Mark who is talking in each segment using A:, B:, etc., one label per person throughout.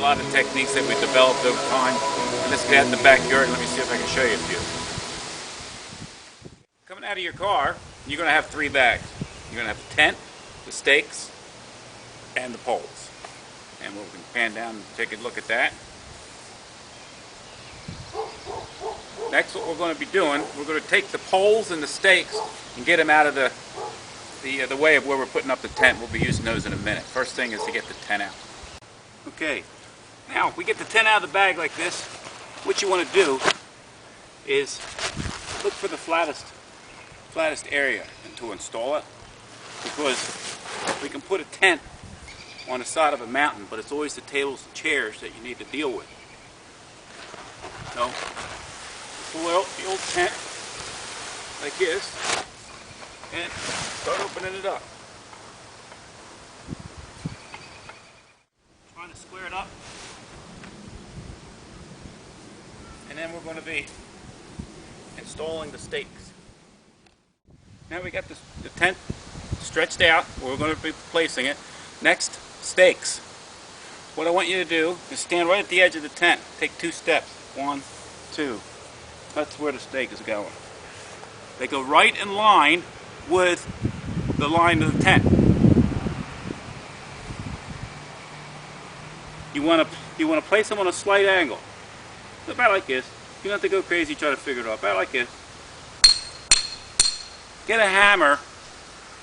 A: a lot of techniques that we developed over time. And let's get out in the backyard and let me see if I can show you a few. Coming out of your car, you're going to have 3 bags. You're going to have the tent, the stakes, and the poles. And we can pan down and take a look at that. Next, what we're going to be doing, we're going to take the poles and the stakes and get them out of the way of where we're putting up the tent. We'll be using those in a minute. First thing is to get the tent out. Okay, now if we get the tent out of the bag like this, what you want to do is look for the flattest area and to install it, because we can put a tent on the side of a mountain, but it's always the tables and chairs that you need to deal with. So pull out the old tent like this and start opening it up. Trying to square it up. And then we're going to be installing the stakes. Now we got the tent stretched out. We're going to be placing it. Next, stakes. What I want you to do is stand right at the edge of the tent. Take 2 steps. 1, 2. That's where the stake is going. They go right in line with the line of the tent. You want to place them on a slight angle. About like this. You don't have to go crazy trying to figure it out. About like this. Get a hammer,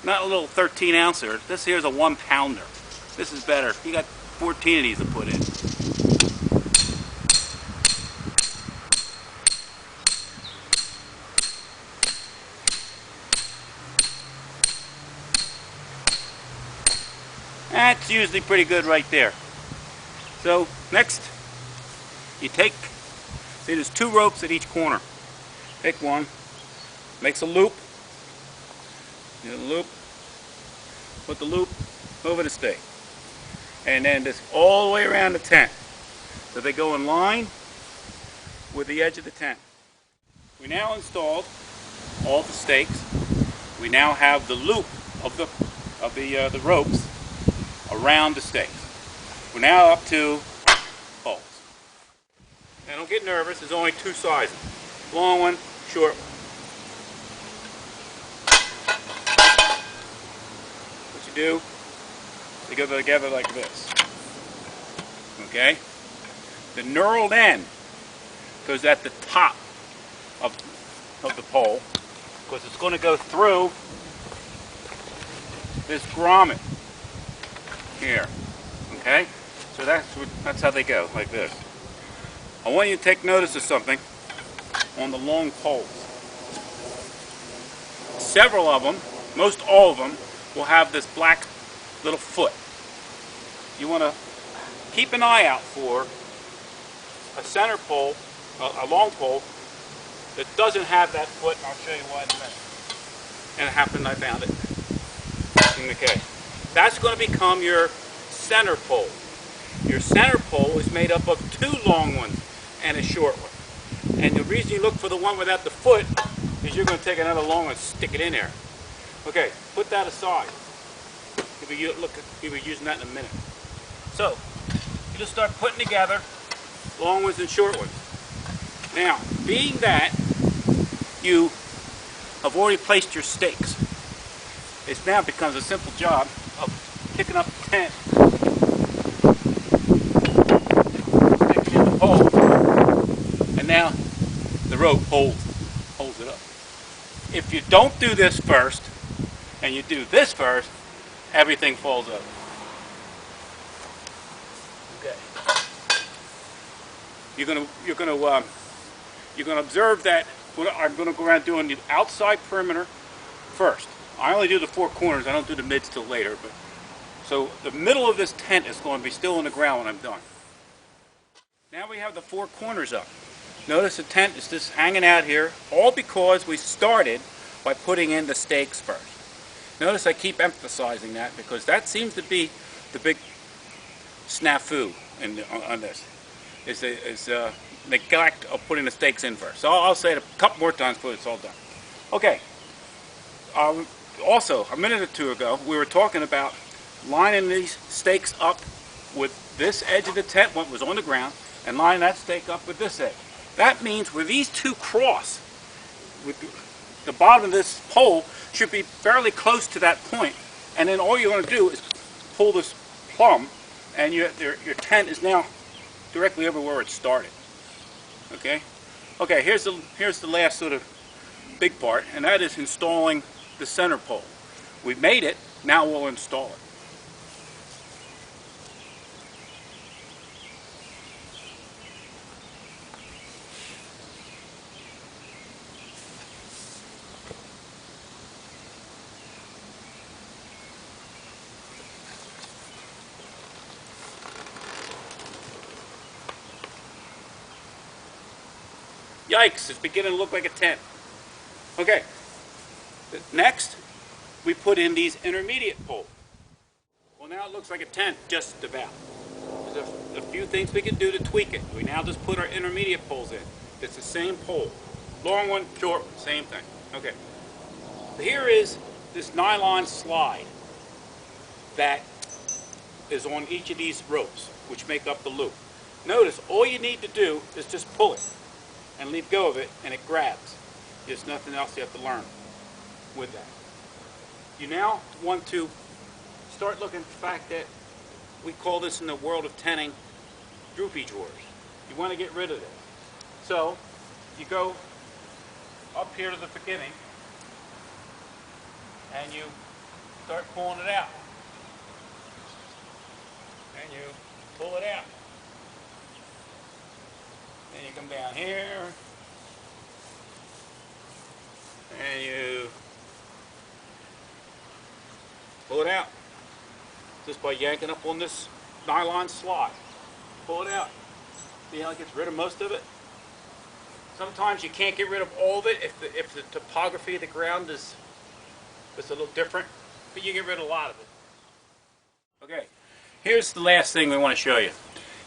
A: not a little 13-ouncer. This here's a 1-pounder. This is better. You got 14 of these to put in. That's usually pretty good right there. So next, you take, see there's 2 ropes at each corner. Pick one, makes a loop. Get a loop, put the loop over the stake. And then just all the way around the tent. So they go in line with the edge of the tent. We now installed all the stakes. We now have the loop of the ropes around the stakes. We're now up to poles. Now don't get nervous, there's only 2 sizes. Long one, short one. What you do, they go together like this. Okay? The knurled end goes at the top of the pole, because it's going to go through this grommet here. Okay? So that's how they go, like this. I want you to take notice of something on the long poles. Several of them, most all of them, will have this black little foot. You want to keep an eye out for a center pole, a long pole, that doesn't have that foot, and I'll show you why in a minute. And it happened, I found it. Okay. That's going to become your center pole. Your center pole is made up of 2 long ones and a short one. And the reason you look for the one without the foot is you're going to take another long one and stick it in there. Okay, put that aside. You'll be using that in a minute. So, you just start putting together long ones and short ones. Now, being that you have already placed your stakes, it now becomes a simple job of picking up the tent, sticking in the pole, and now the rope holds it up. If you don't do this first, and you do this first, everything falls over. Okay. You're gonna observe that I'm gonna go around doing the outside perimeter first. I only do the 4 corners. I don't do the mids till later. But so the middle of this tent is going to be still in the ground when I'm done. Now we have the 4 corners up. Notice the tent is just hanging out here, all because we started by putting in the stakes first. Notice I keep emphasizing that because that seems to be the big snafu on this. Is neglect of putting the stakes in first. So I'll say it a couple more times before it's all done. Okay. Also, a minute or 2 ago, we were talking about lining these stakes up with this edge of the tent was on the ground and line that stake up with this edge. That means where these two cross, with the bottom of this pole should be fairly close to that point, and then all you're going to do is pull this plumb, and your tent is now directly over where it started. Okay? Okay, here's the last sort of big part, and that is installing the center pole. We've made it, now we'll install it. Yikes, it's beginning to look like a tent. Okay, next we put in these intermediate poles. Well, now it looks like a tent, just about. There's a few things we can do to tweak it. We now just put our intermediate poles in. It's the same pole. Long one, short one, same thing. Okay, here is this nylon slide that is on each of these ropes, which make up the loop. Notice, all you need to do is just pull it and leave go of it, and it grabs. There's nothing else you have to learn with that. You now want to start looking at the fact that we call this in the world of tenting droopy drawers. You want to get rid of this. So you go up here to the beginning and you start pulling it out. And you pull it out. Then you come down here, and you pull it out just by yanking up on this nylon slide. Pull it out. See how it gets rid of most of it? Sometimes you can't get rid of all of it if the topography of the ground is a little different, but you get rid of a lot of it. Okay, here's the last thing we want to show you.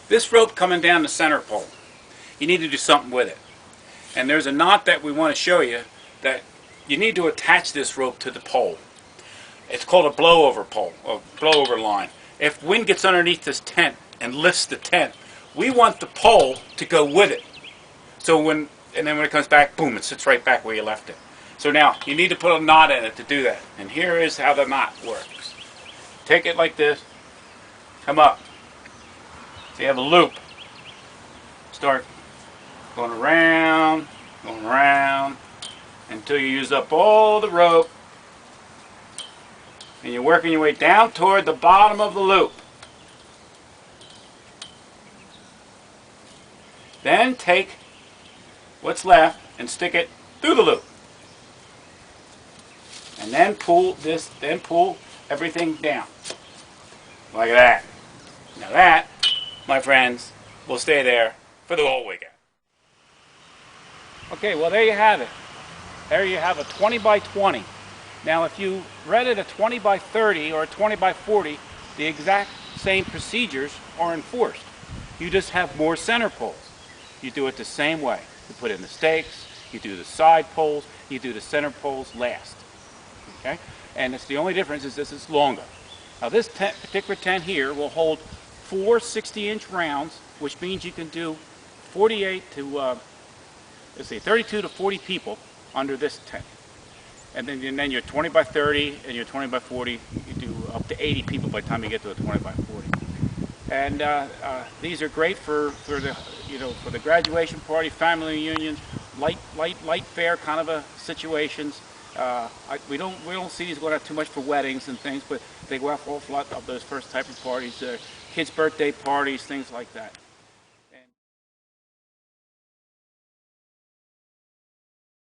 A: This rope coming down the center pole. You need to do something with it. And there's a knot that we want to show you that you need to attach this rope to the pole. It's called a blowover pole, or blowover line. If wind gets underneath this tent and lifts the tent, we want the pole to go with it. So then when it comes back, boom, it sits right back where you left it. So now, you need to put a knot in it to do that. And here is how the knot works. Take it like this, come up. So you have a loop. Start going around until you use up all the rope, and you're working your way down toward the bottom of the loop. Then take what's left and stick it through the loop, and then pull everything down like that. Now that, my friends, will stay there for the whole weekend. Okay, well there you have it. There you have a 20 by 20. Now if you rented a 20 by 30 or a 20 by 40, the exact same procedures are enforced. You just have more center poles. You do it the same way. You put in the stakes, you do the side poles, you do the center poles last. Okay? And it's the only difference is this is longer. Now this particular tent here will hold 4 60-inch rounds, which means you can do 48 to 32 to 40 people under this tent. And then your 20 by 30 and your 20 by 40, you do up to 80 people by the time you get to a 20 by 40. And these are great for the graduation party, family reunions, light fare kind of a situations. We don't see these going out too much for weddings and things, but they go out for an awful lot of those first type of parties, kids' birthday parties, things like that.